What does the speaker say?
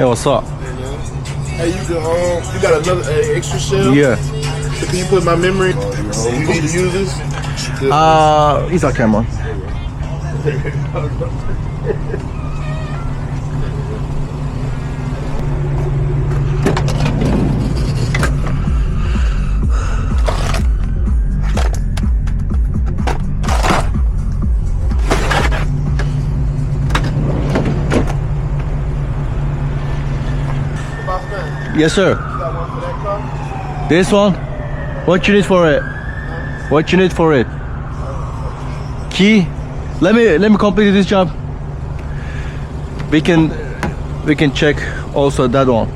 Hey, what's up? Hey, you got another extra shell? Yeah. So can you put my memory? You need to use this? It's okay, man. Yes, sir. Got one for that car? This one? What you need for it? What you need for it? Key? Let me complete this job. We can check also that one.